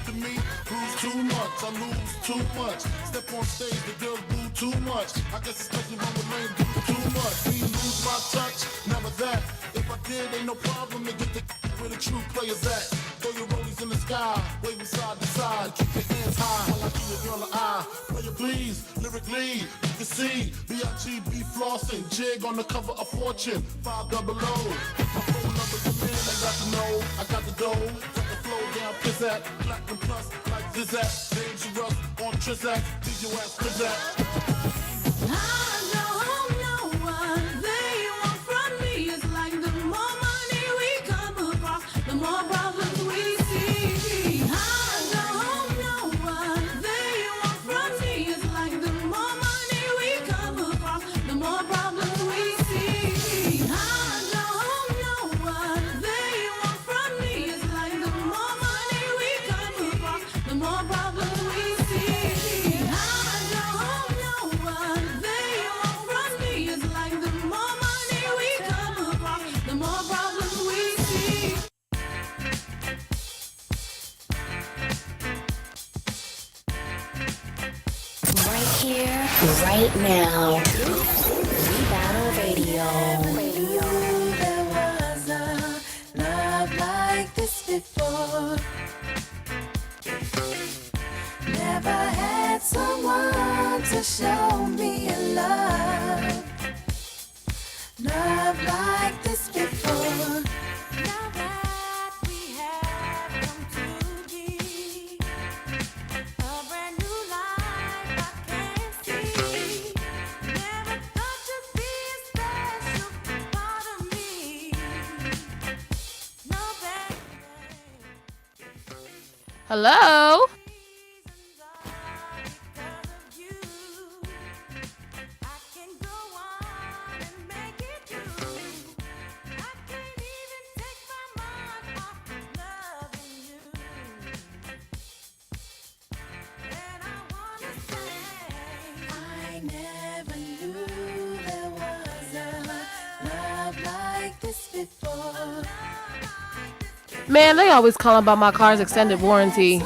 to me, bruise too much, I lose too much. Step on stage, the girls boo too much. I guess it's 'cause you run with lame dudes too much. Me lose my touch, never that. If I did, ain't no problem to get the where the true players at. Throw your rollies in the sky, waving side to side. Keep your hands high while I give your girl an eye. Player please, lyrically, you can see B.I.G.B. flossing, jig on the cover of Fortune, 500. My phone number, come in, I got the know, I got the dough, got the flow down, pizzazz, platinum plus, like Zizak, dangerous on Trizak, leave your ass pizzazz. Right now, Weebattle Radio. There was a love like this before. Never had someone to show me a love like this before. Now that we have come to be a brand new life, I can see. Never thought you'd be a special part of me. No, baby. Hello? Man, they always call about my car's extended warranty.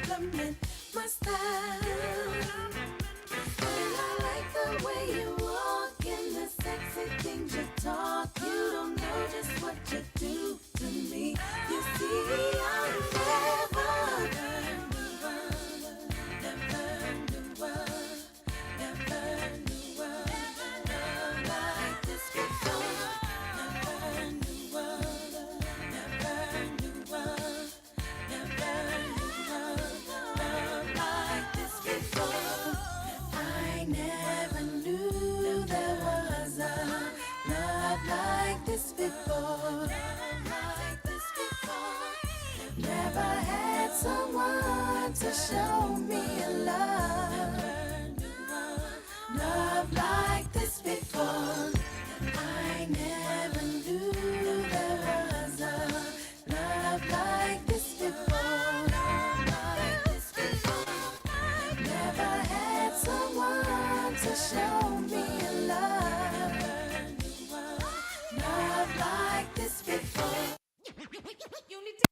Compliment my style. someone to show me a love like this before. I never knew there was a love like this before. Never had someone to show me a love like this before. You need to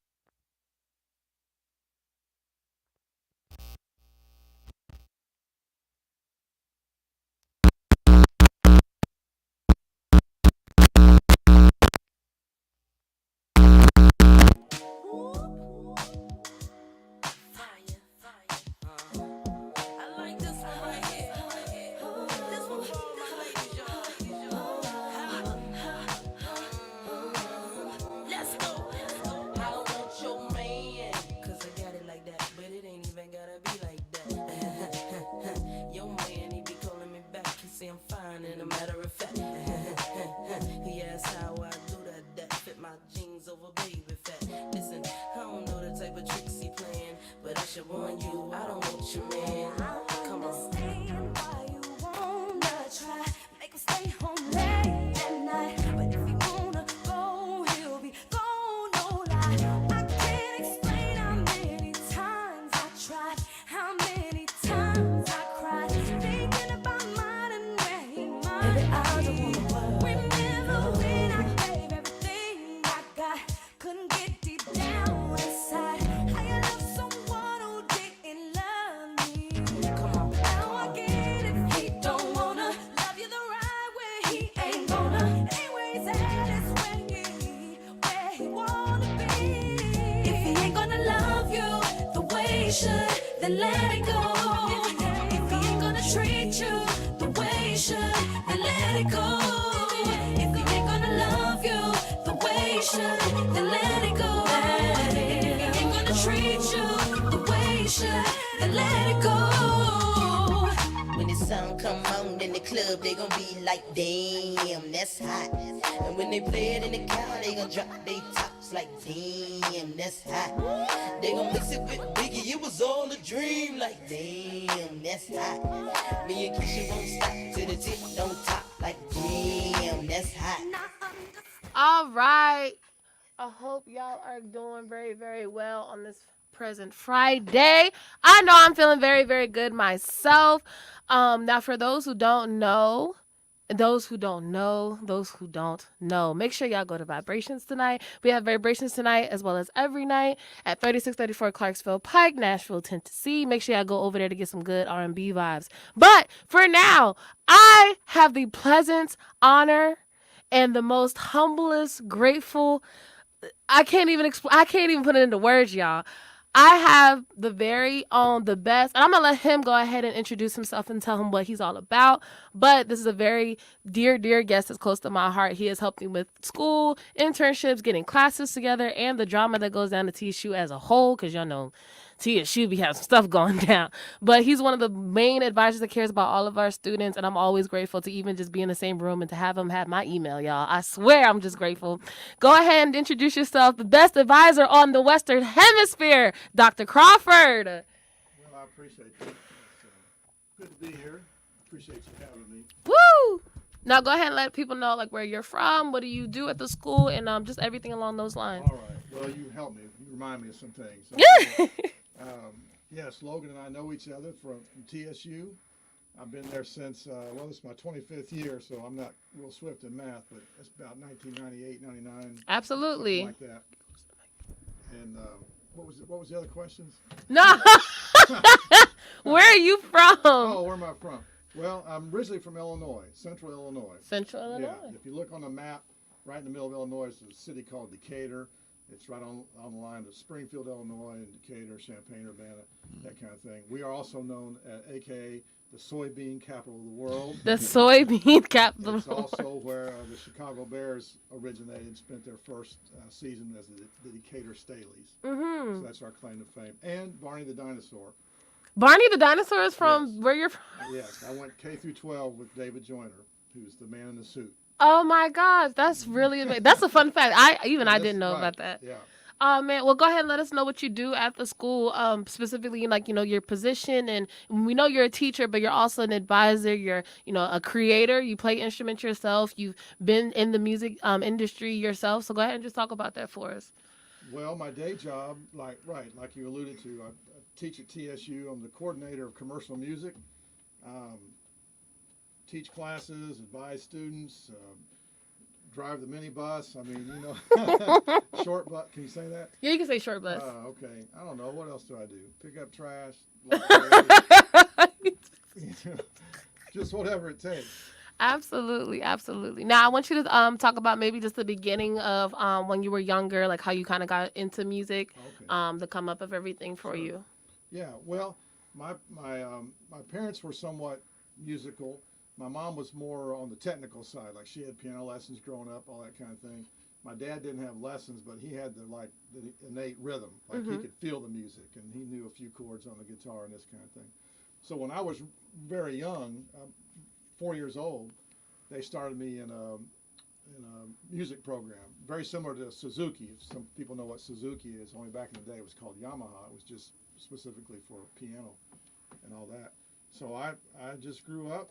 then let it go. If he ain't gonna treat you the way he should, then let it go. If he ain't gonna love you the way he should, then let it go. If he ain't gonna treat you the way he should, then let it go. When the song come on in the club, they gon' be like, damn, that's hot. And when they play it in the car, they gon' drop their tops like, damn, that's hot. They gon' mix it with Biggie, it was all a dream, like, damn, that's hot. Me and Keisha won't stop till the tip don't top, like, damn, that's hot. All right. I hope y'all are doing very, very well on this present Friday. I know I'm feeling very, very good myself. Now, for those who don't know, make sure y'all go to Vibrations tonight. We have Vibrations tonight as well as every night at 3634 Clarksville Pike, Nashville, Tennessee. Make sure y'all go over there to get some good R&B vibes. But for now, I have the pleasant honor and the most humblest, grateful. I can't even put it into words, y'all. I have the very own, the best, and I'm going to let him go ahead and introduce himself and tell him what he's all about. But this is a very dear, dear guest that's close to my heart. He has helped me with school, internships, getting classes together, and the drama that goes down to TSU as a whole, because y'all know TSU be having some stuff going down. But he's one of the main advisors that cares about all of our students, and I'm always grateful to even just be in the same room and to have him have my email, y'all. I swear I'm just grateful. Go ahead and introduce yourself, the best advisor on the Western Hemisphere, Dr. Crawford. Well, I appreciate that. It's good to be here. Appreciate you having me. Woo! Now go ahead and let people know like where you're from, what do you do at the school, and just everything along those lines. All right. Well, you helped me. You remind me of some things. Yes, Logan and I know each other from TSU. I've been there since, well, this is my 25th year, so I'm not real swift in math, but it's about 1998, 99. Absolutely. Like that. And what was the other questions? No. Where are you from? Oh, where am I from? Well, I'm originally from Illinois, Central Illinois. Central Illinois. Yeah, if you look on the map, right in the middle of Illinois is a city called Decatur. It's right on the line of Springfield, Illinois, and Decatur, Champaign, Urbana, that kind of thing. We are also known, a.k.a. the soybean capital of the world. The soybean capital. It's also where the Chicago Bears originated and spent their first season as the Decatur Staleys. Mm-hmm. So that's our claim to fame. And Barney the Dinosaur. Barney the Dinosaur is from Yes. where you're from? Yes, I went K through 12 with David Joyner, who's the man in the suit. Oh my gosh, that's really amazing. That's a fun fact. I didn't know right. about that. Yeah. Man, well, go ahead and let us know what you do at the school, specifically, like, your position. And we know you're a teacher, but you're also an advisor. You're, a creator. You play instruments yourself. You've been in the music industry yourself. So go ahead and just talk about that for us. Well, my day job, like you alluded to, I teach at TSU. I'm the coordinator of commercial music. Teach classes, advise students, drive the minibus. I mean, short bus. Can you say that? Yeah, you can say short bus. Okay. I don't know. What else do I do? Pick up trash. Just whatever it takes. Absolutely, absolutely. Now, I want you to talk about maybe just the beginning of when you were younger, like how you kind of got into music, Okay. the come up of everything for Sure. you. Yeah. Well, my parents were somewhat musical. My mom was more on the technical side, like she had piano lessons growing up, all that kind of thing. My dad didn't have lessons, but he had the innate rhythm, like he could feel the music, and he knew a few chords on the guitar and this kind of thing. So when I was very young, 4 years old, they started me in a music program, very similar to Suzuki. Some people know what Suzuki is. Only back in the day it was called Yamaha. It was just specifically for piano and all that. So I just grew up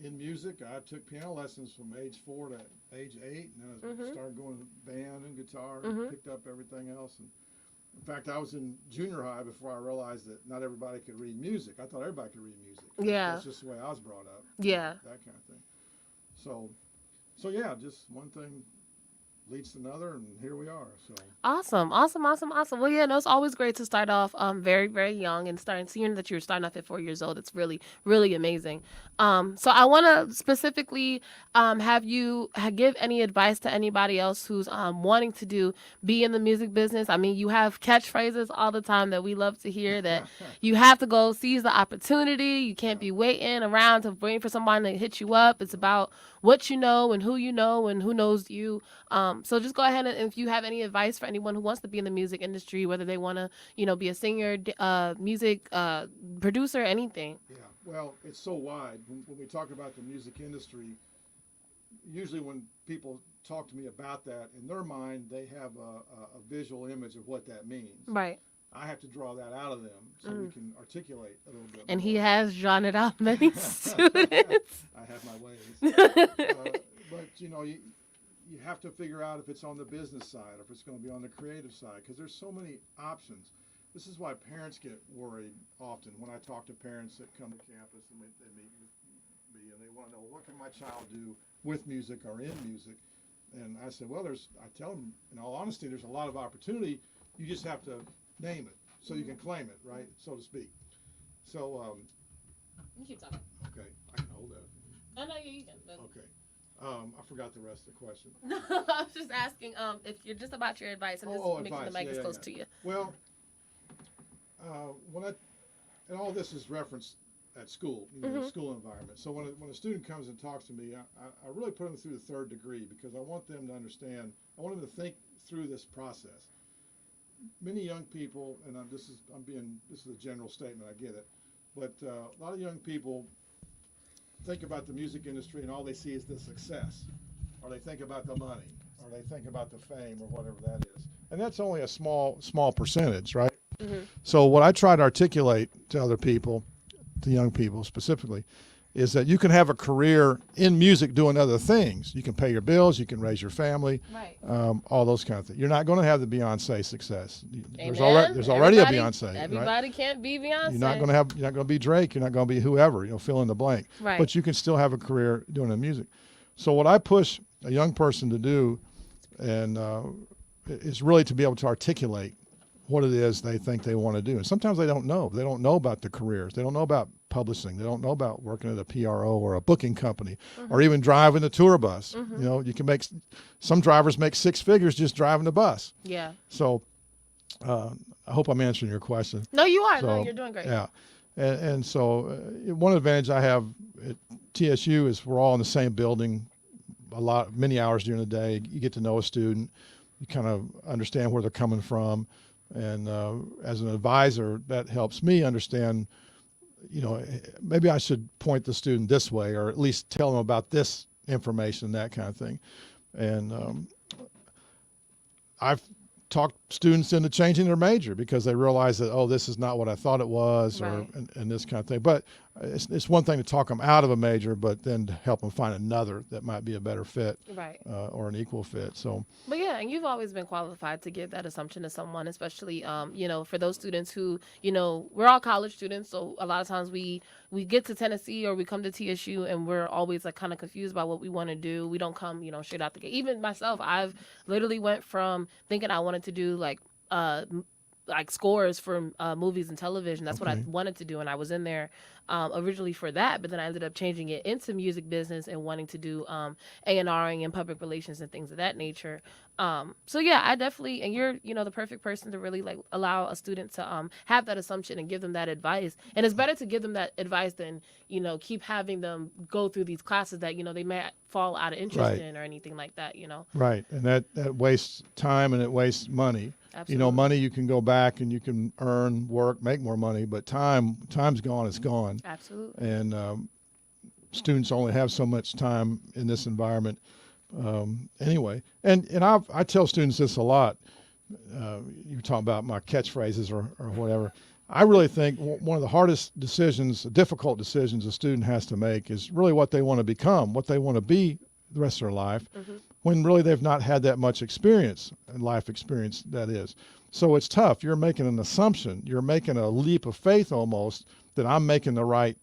in music. I took piano lessons from age 4 to age 8, and then I started going to band and guitar and picked up everything else. And in fact, I was in junior high before I realized that not everybody could read music. I thought everybody could read music. Yeah. That's just the way I was brought up. Yeah. That kind of thing. So yeah, just one thing leads to another, and here we are. So Awesome. Well, yeah, no, it's always great to start off very, very young and seeing that you're starting off at 4 years old. It's really, really amazing. So I want to specifically have you give any advice to anybody else who's wanting to be in the music business. I mean, you have catchphrases all the time that we love to hear, that you have to go seize the opportunity. You can't be waiting for someone to hit you up. It's about what you know and who knows you. So just go ahead and if you have any advice for anyone who wants to be in the music industry, whether they want to, be a singer, music producer, anything. yeah, well, it's so wide. When we talk about the music industry, usually when people talk to me about that, in their mind they have a visual image of what that means. Right. I have to draw that out of them so we can articulate a little bit And more. he has drawn it out many students. I have my ways. But you have to figure out if it's on the business side or if it's going to be on the creative side, because there's so many options. This is why parents get worried often when I talk to parents that come to campus and they meet with me and they want to know, what can my child do with music or in music? And I said, well, I tell them, in all honesty, there's a lot of opportunity. You just have to name it so you can claim it, right, so to speak. So, You keep talking. okay, I can hold that. I know you can. But... Okay. I forgot the rest of the question. No, I was just asking if you're just about your advice and just making advice. the mic as Yeah, close yeah. to you. Well, and all this is referenced at school, the school environment. So when a student comes and talks to me, I really put them through the third degree because I want them to understand. I want them to think through this process. Many young people, and this is a general statement. I get it, but a lot of young people think about the music industry and all they see is the success, or they think about the money, or they think about the fame, or whatever that is. And that's only a small percentage, right? So what I try to articulate to other people, to young people specifically, is that you can have a career in music doing other things. You can pay your bills, you can raise your family, Right. all those kind of things. You're not going to have the Beyonce success. There's Amen. already a Everybody- Beyonce. Everybody right? can't be Beyonce. You're not going to be Drake. You're not going to be whoever. Fill in the blank. Right. But you can still have a career doing the music. So what I push a young person to do, and is really to be able to articulate what it is they think they want to do. And sometimes they don't know. They don't know about the careers. They don't know about publishing. They don't know about working at a PRO or a booking company, or even driving the tour bus. You can some drivers make 6 figures just driving the bus. Yeah. So I hope I'm answering your question. No, you are. So, No, you're doing great. Yeah. And so one advantage I have at TSU is we're all in the same building many hours during the day. You get to know a student. You kind of understand where they're coming from. And as an advisor, that helps me understand, maybe I should point the student this way, or at least tell them about this information, that kind of thing. And I've talk students into changing their major because they realize that, oh, this is not what I thought it was, Right. and this kind of thing. But it's one thing to talk them out of a major, but then to help them find another that might be a better fit, Right. or an equal fit. So, But yeah, and you've always been qualified to give that assumption to someone, especially for those students who, we're all college students, so a lot of times we get to Tennessee or we come to TSU and we're always like kind of confused about what we want to do. We don't come, straight out the gate. Even myself, I've literally went from thinking I wanted to do like scores for movies and television. That's what I wanted to do, and I was in there originally for that, but then I ended up changing it into music business and wanting to do A&Ring and public relations and things of that nature. So yeah, I definitely, and you're the perfect person to really like allow a student to have that assumption and give them that advice. And it's better to give them that advice than keep having them go through these classes that they may fall out of interest Right. in or anything like that. right, and that wastes time and it wastes money. Absolutely. Money you can go back and you can earn, work, make more money, but time's gone, it's gone. Absolutely. And students only have so much time in this environment anyway. And I tell students this a lot. You talk about my catchphrases or whatever. I really think one of the hardest decisions, difficult decisions a student has to make is really what they want to become, what they want to be the rest of their life, when really they've not had that much experience, life experience that is. So it's tough. You're making an assumption. You're making a leap of faith almost that I'm making the right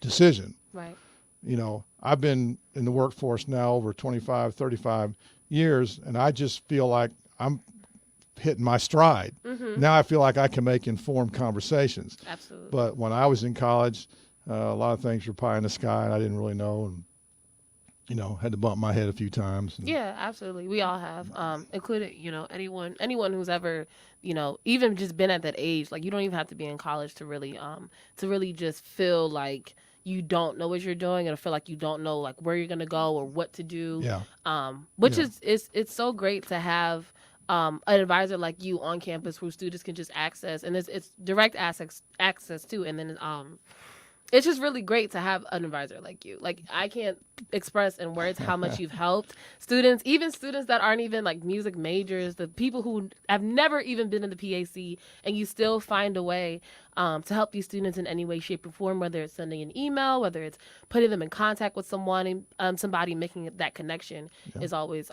decision. Right. I've been in the workforce now over 25, 35 years, and I just feel like I'm hitting my stride. Now I feel like I can make informed conversations. Absolutely. But when I was in college, a lot of things were pie in the sky, and I didn't really know, and had to bump my head a few times. Yeah, absolutely. We all have, including, anyone who's ever, even just been at that age. Like, you don't even have to be in college to really just feel like you don't know what you're doing and feel like you don't know like where you're gonna go or what to do. Yeah. Which Yeah. is it's so great to have an advisor like you on campus who students can just access, and it's direct access to, and then it's just really great to have an advisor like you. Like, I can't express in words how much you've helped students, even students that aren't even like music majors, the people who have never even been in the PAC, and you still find a way to help these students in any way, shape, or form, whether it's sending an email, whether it's putting them in contact with someone, and somebody making that connection is always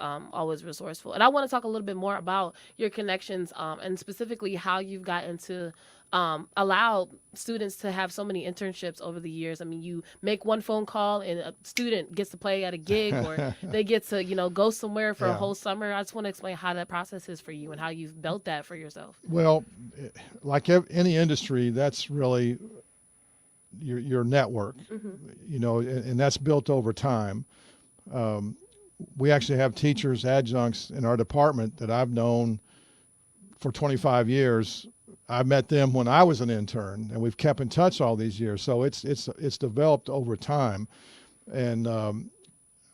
resourceful. And I want to talk a little bit more about your connections and specifically how you've gotten to allow students to have so many internships over the years. I mean, you make one phone call and a student gets to play at a gig or they get to, go somewhere for a whole summer. I just want to explain how that process is for you and how you've built that for yourself. Well, like any industry, that's really your network, and that's built over time. We actually have teachers, adjuncts in our department that I've known for 25 years. I met them when I was an intern, and we've kept in touch all these years. So it's developed over time, and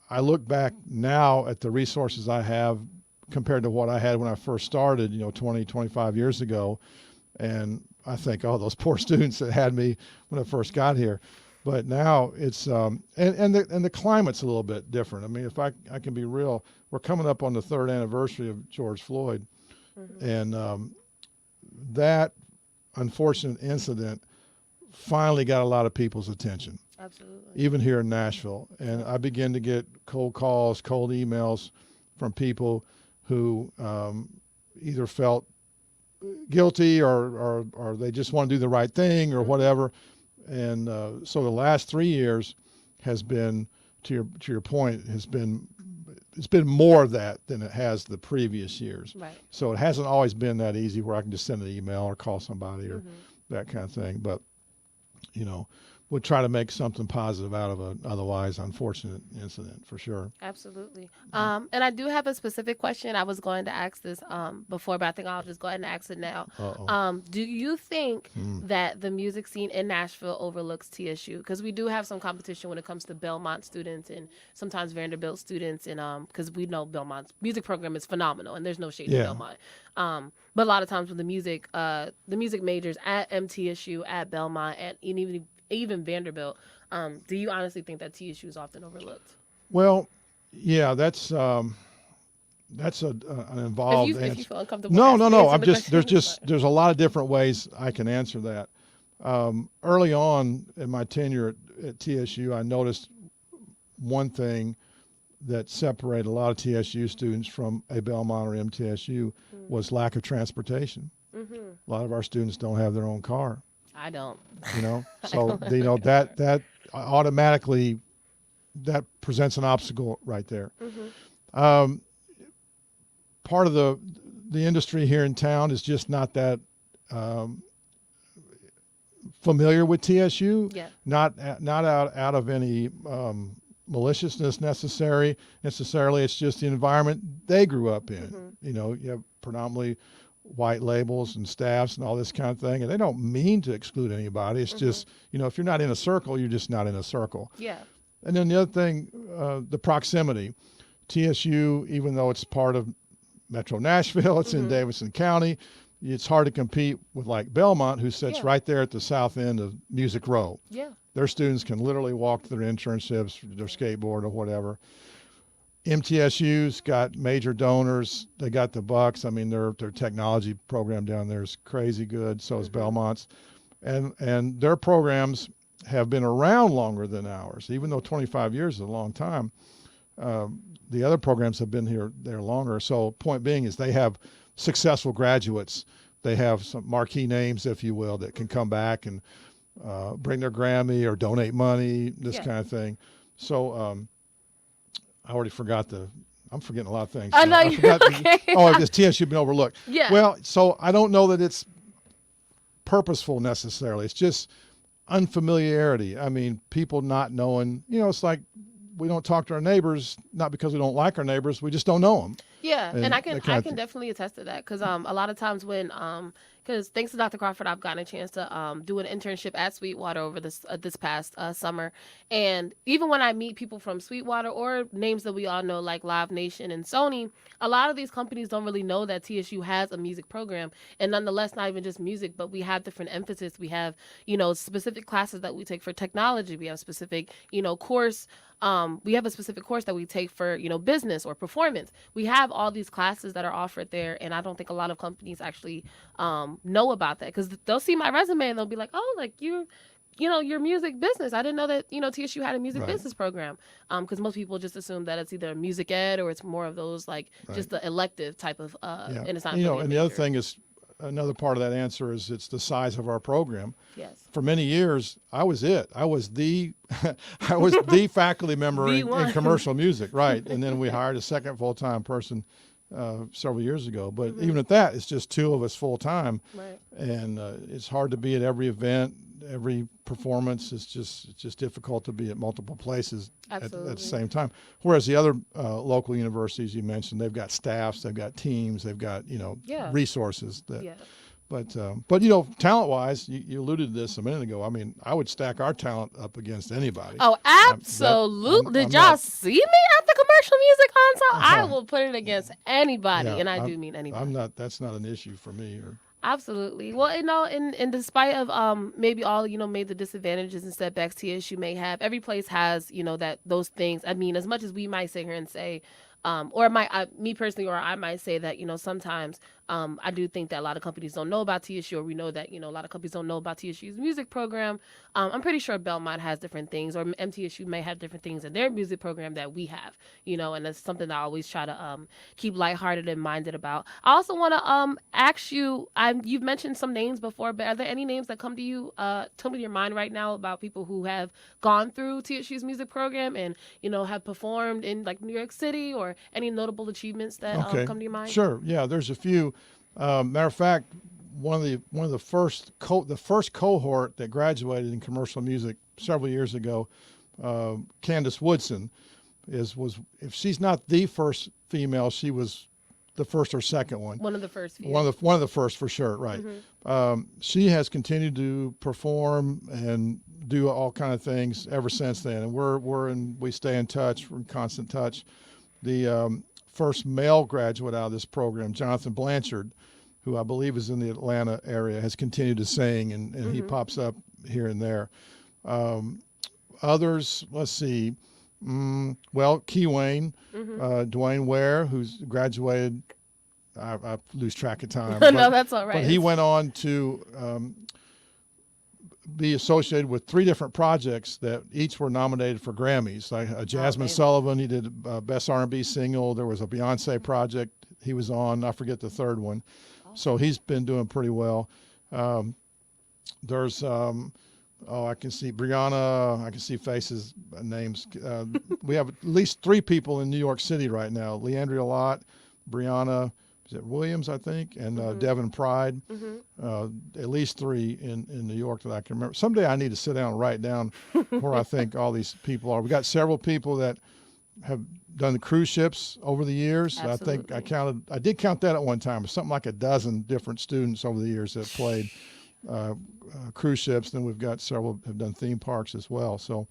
I look back now at the resources I have compared to what I had when I first started, 20, 25 years ago, and I think, oh, those poor students that had me when I first got here. But now it's and the climate's a little bit different. I mean, if I can be real, we're coming up on the 3rd anniversary of George Floyd, and that unfortunate incident finally got a lot of people's attention. Absolutely. Even here in Nashville. And I began to get cold calls, cold emails from people who either felt guilty or they just want to do the right thing or whatever. And so the last 3 years has been, to your point, it's been more of that than it has the previous years. Right. So it hasn't always been that easy where I can just send an email or call somebody or that kind of thing. But, we'll try to make something positive out of an otherwise unfortunate incident for sure. Absolutely. And I do have a specific question. I was going to ask this before, but I think I'll just go ahead and ask it now. Do you think that the music scene in Nashville overlooks TSU? Because we do have some competition when it comes to Belmont students and sometimes Vanderbilt students, and because we know Belmont's music program is phenomenal, and there's no shade to Belmont. But a lot of times with the music majors at MTSU, at Belmont, and even Vanderbilt, do you honestly think that TSU is often overlooked? Well, yeah, that's that's an involved if you answer. feel uncomfortable. No. answering I'm the just question, there's a lot of different ways I can answer that. Early on in my tenure at TSU, I noticed one thing that separated a lot of TSU students from a Belmont or MTSU was lack of transportation. Mm-hmm. A lot of our students don't have their own car. I don't. So that automatically that presents an obstacle right there. Mm-hmm. Part of the industry here in town is just not that familiar with TSU. Yeah. Not out of any maliciousness necessarily. It's just the environment they grew up in. Mm-hmm. You have predominantly white labels and staffs and all this kind of thing, and they don't mean to exclude anybody. It's just, if you're not in a circle, you're just not in a circle. Yeah. And then the other thing, the proximity. TSU, even though it's part of Metro Nashville, it's in Davidson County, it's hard to compete with like Belmont, who sits right there at the south end of Music Row. Yeah. Their students can literally walk to their internships, their skateboard or whatever. MTSU's got major donors. They got the bucks. I mean, their technology program down there is crazy good. So is Belmont's. And their programs have been around longer than ours. Even though 25 years is a long time, the other programs have been there longer. So point being is they have successful graduates. They have some marquee names, if you will, that can come back and bring their Grammy or donate money, this kind of thing. So I already forgot I'm forgetting a lot of things. I know you're okay. This TSU been overlooked. Yeah. Well, so I don't know that it's purposeful necessarily. It's just unfamiliarity. I mean, people not knowing, it's like we don't talk to our neighbors, not because we don't like our neighbors, we just don't know them. Yeah, and I can kind of definitely attest to that because a lot of times when because thanks to Dr. Crawford, I've gotten a chance to do an internship at Sweetwater over this past summer, and even when I meet people from Sweetwater or names that we all know like Live Nation and Sony, a lot of these companies don't really know that TSU has a music program, and nonetheless, not even just music, but we have different emphasis. We have specific classes that we take for technology. We have specific course. We have a specific course that we take for, business or performance. We have all these classes that are offered there, and I don't think a lot of companies actually know about that because they'll see my resume and they'll be like, oh, like your music business. I didn't know that, TSU had a music business program because most people just assume that it's either music ed or it's more of those like just the elective type of, and it's not really and the other thing is, another part of that answer is it's the size of our program. Yes. For many years, I was it. I was the faculty member in commercial music, right? And then we hired a second full-time person several years ago. But even at that, it's just two of us full-time. Right. And it's hard to be at every event, every performance. It's just difficult to be at multiple places at the same time. Whereas the other local universities you mentioned, they've got staffs, they've got teams, they've got resources. But talent-wise, you alluded to this a minute ago. I mean, I would stack our talent up against anybody. Oh, absolutely! Did y'all see me at the commercial music console? I will put it against anybody, and I do mean anybody. That's not an issue for me. Absolutely. Well, and despite of maybe all maybe the disadvantages and setbacks TSU may have, every place has those things. I mean, as much as we might sit here and say, me personally, or I might say that sometimes I do think that a lot of companies don't know about TSU, or we know that a lot of companies don't know about TSU's music program. I'm pretty sure Belmont has different things, or MTSU may have different things in their music program that we have. And that's something that I always try to keep lighthearted and minded about. I also want to ask you. You've mentioned some names before, but are there any names that come to you, to your mind right now about people who have gone through TSU's music program and have performed in like New York City, or any notable achievements that come to your mind? Sure. Yeah, there's a few. Matter of fact, one of the first cohort that graduated in commercial music several years ago, Candace Woodson, if she's not the first female, she was the first or second one. One of the first. One of the first for sure, right? She has continued to perform and do all kind of things ever since then, and we stay in touch. We're in constant touch. The first male graduate out of this program, Jonathan Blanchard, who I believe is in the Atlanta area, has continued to sing, and he pops up here and there. Others, let's see, Well, Key Wayne, Dwayne Ware, who's graduated. I lose track of time. No, that's all right. But he went on to be associated with 3 different projects that each were nominated for Grammys. Like Jasmine Sullivan, he did Best R&B Single. There was a Beyonce project he was on. I forget the third one. So he's been doing pretty well. There's I can see Brianna. I can see faces, names. We have at least 3 people in New York City right now. Leandria Lott, Brianna, is it Williams, I think, and Devin Pride. At least 3 in New York that I can remember. Someday I need to sit down and write down where I think all these people are. We got several people that have done the cruise ships over the years. Absolutely. I think I did count that at one time. Something like a dozen different students over the years that played cruise ships. Then we've got several have done theme parks as well. So,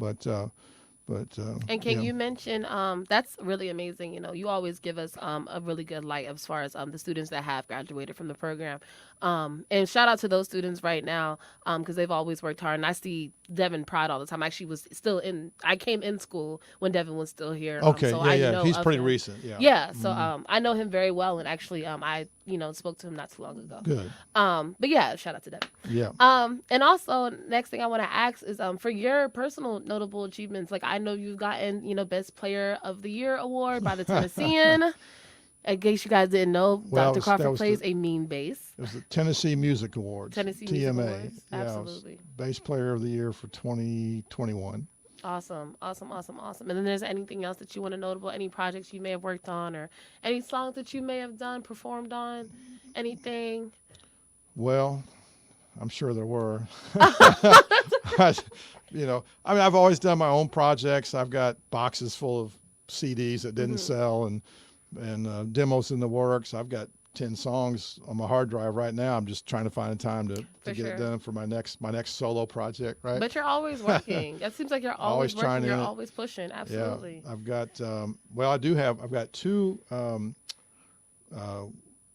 and can you mention that's really amazing. You always give us a really good light as far as the students that have graduated from the program, and shout out to those students right now because they've always worked hard. And I see Devin Pride all the time. I actually was still I came in school when Devin was still here. Okay, so I know he's pretty him. recent. So I know him very well, and actually I spoke to him not too long ago. Good. But yeah, shout out to Devin. Yeah. And also next thing I want to ask is for your personal notable achievements. Like I know you've gotten Best Player of the Year award by the Tennessean. In case you guys didn't know, Dr. Crawford plays a mean bass. It was the Tennessee Music Awards. Tennessee TMA. Music Awards. Yeah, Absolutely. Bass Player of the Year for 2021. Awesome. And then there's anything else that you want to notable? Any projects you may have worked on, or any songs that you may have done, performed on, anything? Well, I'm sure there were. I've always done my own projects. I've got boxes full of CDs that didn't sell and demos in the works. I've got 10 songs on my hard drive right now. I'm just trying to find a time to get it done for my next solo project, right? But you're always working. It seems like you're always working. You're always pushing. Absolutely. Yeah, I've got I've got 2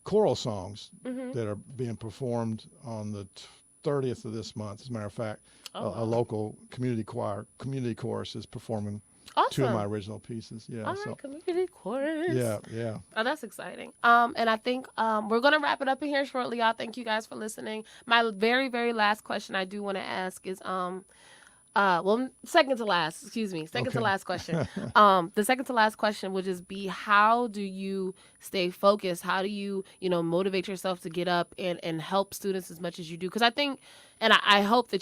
choral songs that are being performed on the 30th of this month. As a matter of fact, a local community chorus is performing 2 of my original pieces. Yeah. All right, community chorus. Yeah. Oh, that's exciting. And I think we're going to wrap it up in here shortly, y'all. Thank you guys for listening. My very, very last question I do want to ask is, second to last question. The second to last question would just be, how do you stay focused? How do you, motivate yourself to get up and help students as much as you do? Because I think, and I hope that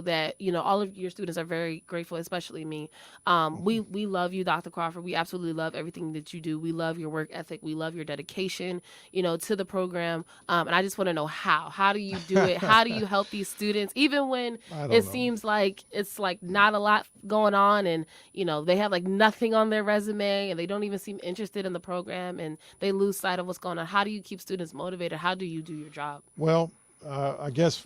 that, all of your students are very grateful, especially me. We love you, Dr. Crawford. We absolutely love everything that you do. We love your work ethic. We love your dedication, to the program. And I just want to know how do you do it? How do you help these students, even when it seems like it's like not a lot going on and, they have like nothing on their resume and they don't even seem interested in the program and they lose sight of what's going on. How do you keep students motivated? How do you do your job? Well, I guess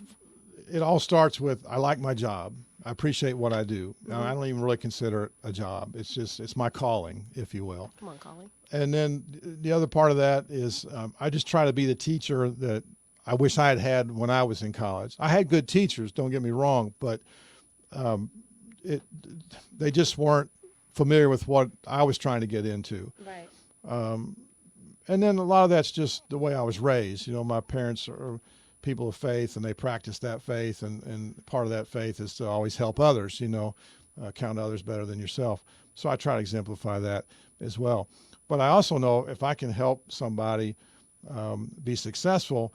it all starts with, I like my job. I appreciate what I do. I don't even really consider it a job. It's my calling, if you will. Come on, calling. And then the other part of that is I just try to be the teacher that I wish I had when I was in college. I had good teachers, don't get me wrong, but they just weren't familiar with what I was trying to get into. Right. And then a lot of that's just the way I was raised. My parents are people of faith and they practice that faith. And part of that faith is to always help others, count others better than yourself. So I try to exemplify that as well. But I also know if I can help somebody be successful,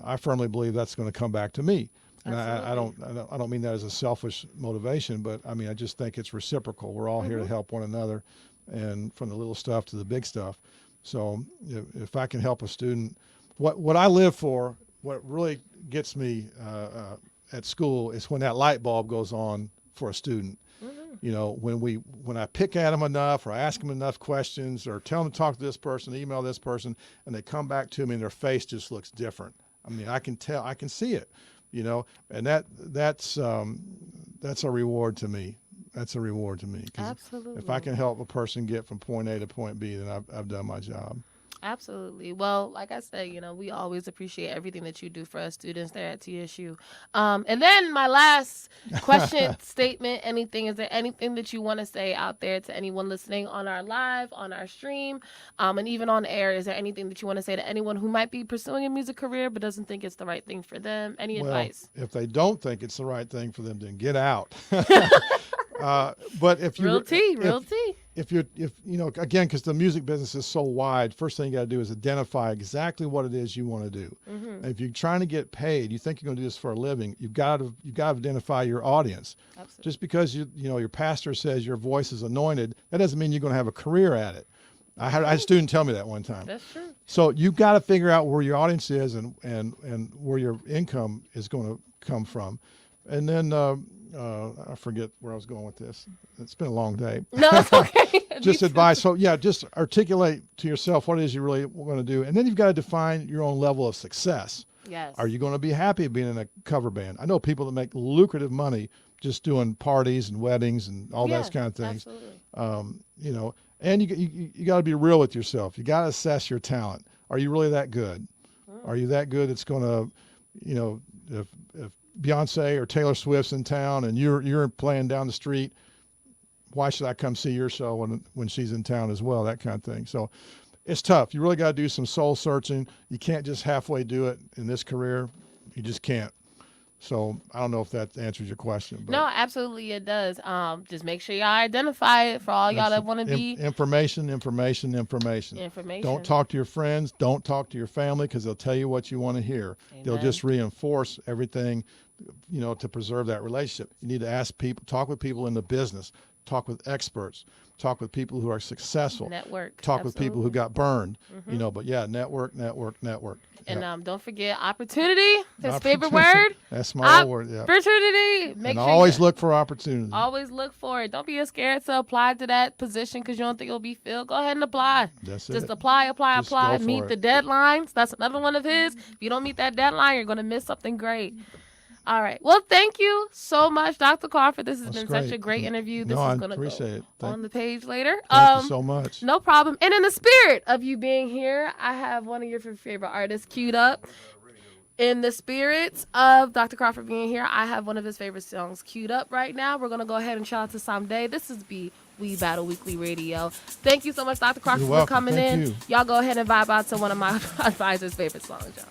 I firmly believe that's going to come back to me. And I don't mean that as a selfish motivation, but I mean, I just think it's reciprocal. We're all here to help one another, and from the little stuff to the big stuff. So if I can help a student, what I live for, what really gets me at school is when that light bulb goes on for a student. When I pick at them enough, or I ask them enough questions, or tell them to talk to this person, email this person, and they come back to me and their face just looks different. I mean, I can tell, I can see it, and that's a reward to me. That's a reward to me. 'Cause Absolutely. if I can help a person get from point A to point B, then I've done my job. Absolutely. Well, like I said, we always appreciate everything that you do for us students there at TSU. And then my last question, statement, is there anything that you want to say out there to anyone listening on our live, on our stream, and even on air? Is there anything that you want to say to anyone who might be pursuing a music career but doesn't think it's the right thing for them? Any advice? If they don't think it's the right thing for them, then get out. But if you real tea. If again, because the music business is so wide, first thing you got to do is identify exactly what it is you want to do. And if you're trying to get paid, you think you're going to do this for a living, you've got to identify your audience. Absolutely. Just because your pastor says your voice is anointed, that doesn't mean you're going to have a career at it. I had a student tell me that one time. That's true. So you've got to figure out where your audience is and where your income is going to come from. And then I forget where I was going with this. It's been a long day. No, it's okay. Just advice. So just articulate to yourself what it is you really want to do. And then you've got to define your own level of success. Yes. Are you going to be happy being in a cover band? I know people that make lucrative money just doing parties and weddings and all those kind of things. Absolutely. And you got to be real with yourself. You got to assess your talent. Are you really that good? Are you that good? It's going to, if Beyonce or Taylor Swift's in town and you're playing down the street, why should I come see your show when she's in town as well? That kind of thing. So it's tough. You really got to do some soul searching. You can't just halfway do it in this career. You just can't. So I don't know if that answers your question. But no, absolutely it does. Just make sure y'all identify it for all y'all that want to be. Information. Don't talk to your friends. Don't talk to your family because they'll tell you what you want to hear. Amen. They'll just reinforce everything, to preserve that relationship. You need to ask people, talk with people in the business, talk with experts, talk with people who are successful. Network. Talk with people who got burned. But yeah, network. And don't forget opportunity. His favorite word. That's my word. Yeah. Opportunity. Always look for opportunity. Always look for it. Don't be scared to apply to that position because you don't think it'll be filled. Go ahead and apply. That's Just it. apply. Just go for Meet it. the deadlines. That's another one of his. If you don't meet that deadline, you're going to miss something great. All right. Well, thank you so much, Dr. Crawford. This has been such a great interview. This is going to go on the page later. Thank you so much. No problem. And in the spirit of you being here, I have one of your favorite artists queued up. In the spirits of Dr. Crawford being here, I have one of his favorite songs queued up right now. We're going to go ahead and shout out to Someday. This is Weebattle Weekly Radio. Thank you so much, Dr. Crawford, for coming in. You. Y'all go ahead and vibe out to one of my advisor's favorite songs, y'all.